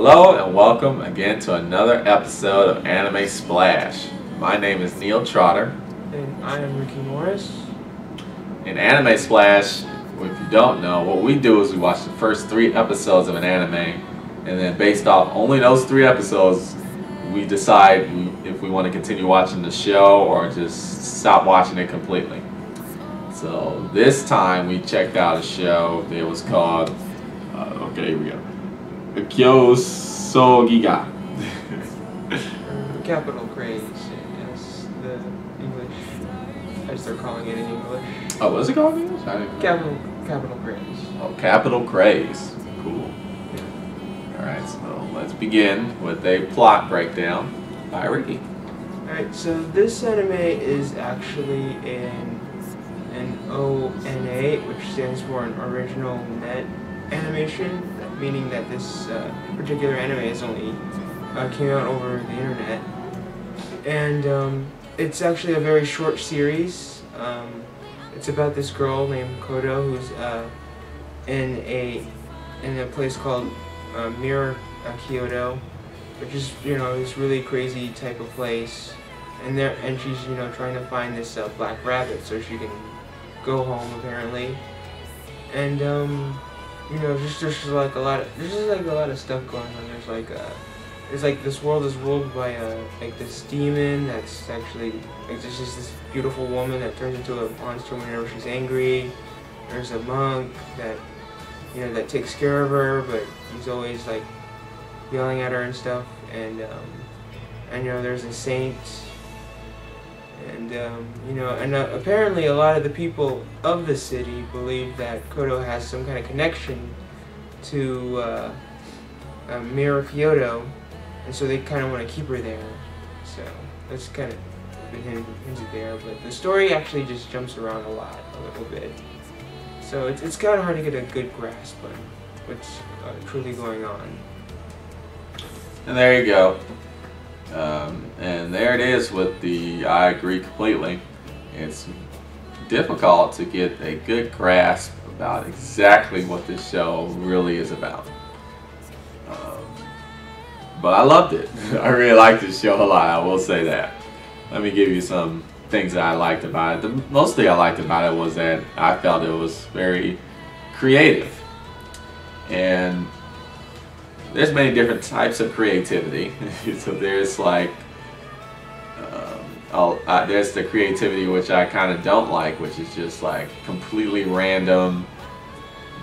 Hello and welcome again to another episode of Anime Splash. My name is Neil Trotter. And I am Ricky Morris. In Anime Splash, if you don't know, what we do is we watch the first 3 episodes of an anime, and then based off only those 3 episodes, we decide if we want to continue watching the show or just stop watching it completely. So this time we checked out a show. It was called, here we go. Kyousogiga. Capital Craze, as the English, as they're calling it in English. Oh, what's it called in English? I didn't know. Capital Craze. Oh, Capital Craze. Cool. Yeah. Alright, so let's begin with a plot breakdown by Ricky. Alright, so this anime is actually an ONA, which stands for an original net animation, meaning that this particular anime is only came out over the internet, and it's actually a very short series. It's about this girl named Kodo who's in a place called Mirror Kyoto, which is this really crazy type of place, and she's trying to find this black rabbit so she can go home apparently, and there's like a lot of stuff going on. There's like this world is ruled by like this demon that's actually like there's just this beautiful woman that turns into a monster whenever she's angry. There's a monk that that takes care of her, but he's always like yelling at her and stuff. And there's a saint. And apparently a lot of the people of the city believe that Kodo has some kind of connection to Mirror Kyoto, and so they kind of want to keep her there. So that's kind of been hinted there, but the story actually just jumps around a little bit. So it's kind of hard to get a good grasp on what's truly going on. And there you go. And there it is with I agree completely. It's difficult to get a good grasp about exactly what this show really is about. But I loved it. I really liked this show a lot, I will say that. Let me give you some things that I liked about it. The most thing I liked about it was that I felt it was very creative. And there's many different types of creativity. So there's like, there's the creativity which I kind of don't like, which is just like completely random,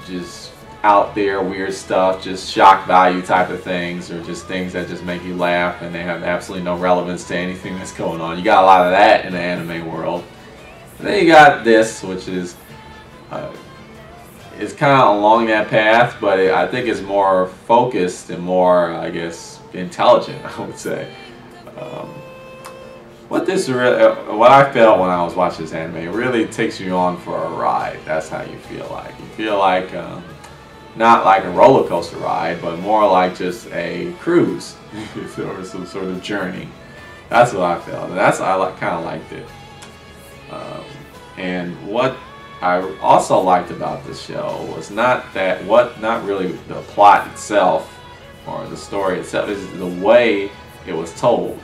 just out there weird stuff, just shock value type of things, or just things that just make you laugh and they have absolutely no relevance to anything that's going on. You got a lot of that in the anime world. And then you got this, which is it's kind of along that path, but I think it's more focused and more, I guess, intelligent, I would say. What I felt when I was watching this anime, it really takes you on for a ride. That's how you feel like. You feel like, not like a roller coaster ride, but more like just a cruise or some sort of journey. That's what I felt, and I kind of liked it. And what I also liked about this show was not really the plot itself or the story itself, is the way it was told,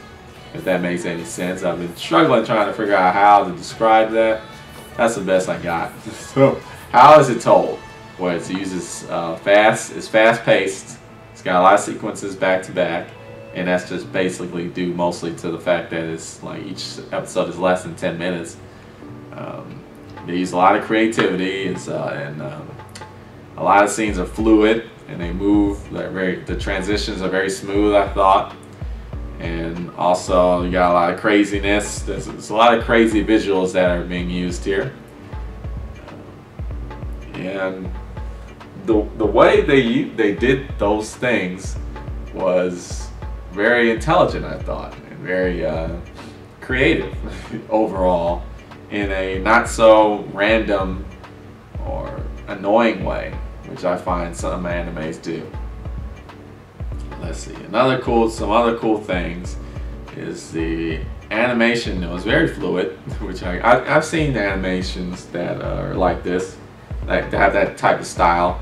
if that makes any sense. I've been struggling trying to figure out how to describe that. That's the best I got. So, how is it told? Well, it uses it's fast-paced. It's got a lot of sequences back to back, and that's just basically due mostly to the fact that it's like each episode is less than 10 minutes. They use a lot of creativity, and a lot of scenes are fluid, and they move. The transitions are very smooth, I thought. And also, you got a lot of craziness. There's a lot of crazy visuals that are being used here. And the way they did those things was very intelligent, I thought, and very creative overall, in a not so random or annoying way, which I find some animes do. Let's see. Some other cool things is the animation. It was very fluid, which I've seen animations that are like this, like to have that type of style.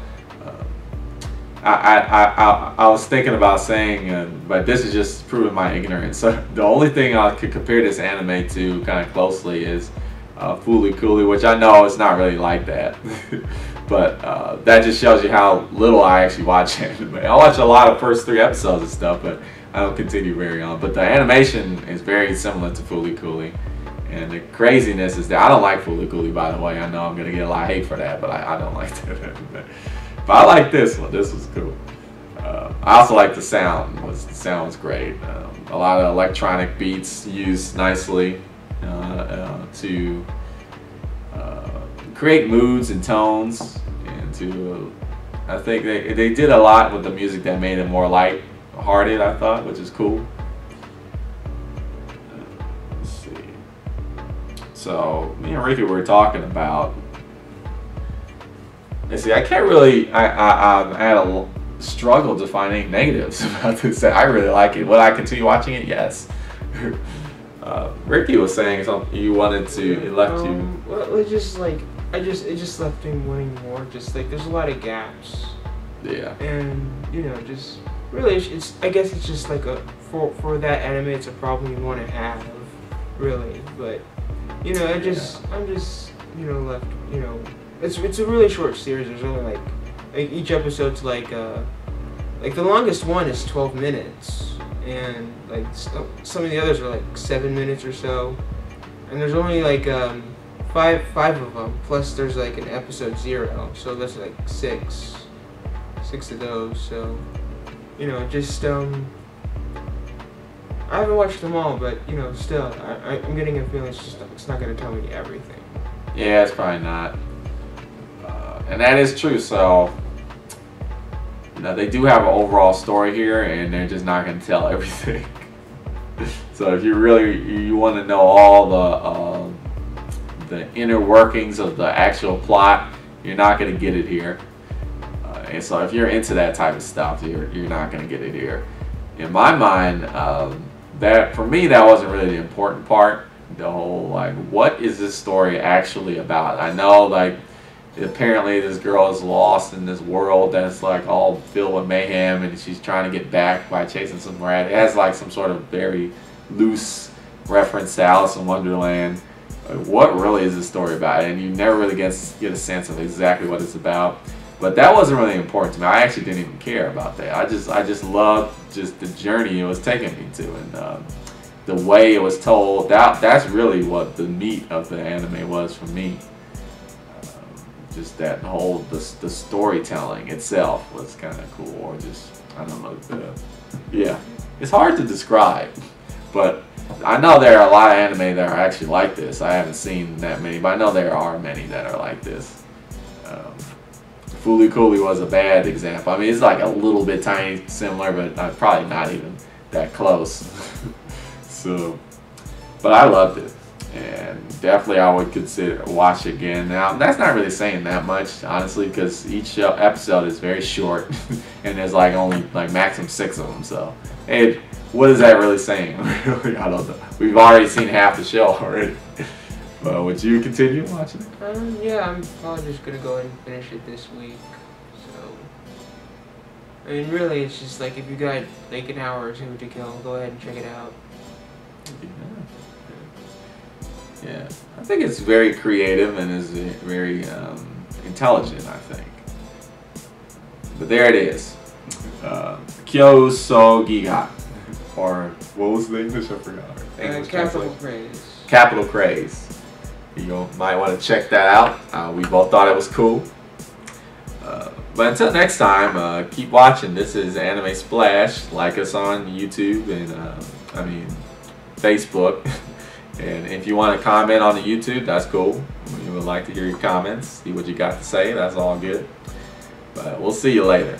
I was thinking about saying, but this is just proving my ignorance. So the only thing I could compare this anime to kind of closely is Fooly Cooly, which I know it's not really like that. But that just shows you how little I actually watch anime. I watch a lot of first 3 episodes and stuff, but I don't continue very on. But the animation is very similar to Fooly Cooly. And the craziness is that I don't like Fooly Cooly, by the way. I know I'm going to get a lot of hate for that, but I don't like that. But I like this one. This was cool. I also like the sound. The sound was great. A lot of electronic beats used nicely to create moods and tones, and to I think they did a lot with the music that made it more light-hearted, I thought, which is cool. Let's see. So me and Ricky were talking about. And see, I can't really. I had a struggle to find any negatives about this. I really like it. Would I continue watching it? Yes. Ricky was saying something. You wanted to. It left you. Well, it's just like it just left me wanting more. Just like there's a lot of gaps. Yeah. And just really, I guess it's just like for that anime, it's a problem you want to have, really. But I'm just left. It's a really short series. There's only like each episode's like the longest one is 12 minutes, and like some of the others are like 7 minutes or so, and there's only like five of them. Plus there's like an episode 0, so there's like six of those. So just I haven't watched them all, but still I'm getting a feeling it's not gonna tell me everything. Yeah, it's probably not. And that is true. So they do have an overall story here, and they're just not going to tell everything. So if you want to know all the inner workings of the actual plot, you're not going to get it here. And so if you're into that type of stuff, you're not going to get it here. In my mind, that for me, that wasn't really the important part. The whole like, what is this story actually about? I know like. Apparently this girl is lost in this world that's like all filled with mayhem, and she's trying to get back by chasing some rat. It has like some sort of very loose reference to Alice in Wonderland. Like, what really is this story about? And you never really get a sense of exactly what it's about. But that wasn't really important to me. I actually didn't even care about that. I just loved just the journey it was taking me to, and the way it was told. That's really what the meat of the anime was for me. Just that whole the storytelling itself was kind of cool, or just I don't know. Yeah, it's hard to describe, but I know there are a lot of anime that are actually like this. I haven't seen that many, but I know there are many that are like this. Fooly Cooly was a bad example. I mean, it's like a little bit tiny similar, but probably not even that close. So, but I loved it. And definitely I would consider watch it again. Now, that's not really saying that much, honestly, because each episode is very short, and there's like only like maximum 6 of them. So, hey, what is that really saying? Really, I don't know. We've already seen half the show already. But would you continue watching it? Yeah, I'm probably just gonna go ahead and finish it this week. So, I mean, really, it's just like if you got like an hour or 2 to kill, go ahead and check it out. Yeah, I think it's very creative and is very intelligent, I think. But there it is. Kyousogiga. Or, what was the English? I forgot. Capital Craze. Capital Craze. You might want to check that out. We both thought it was cool. But until next time, keep watching. This is Anime Splash. Like us on YouTube and, Facebook. And if you want to comment on the YouTube, that's cool. We would like to hear your comments, see what you got to say. That's all good. But we'll see you later.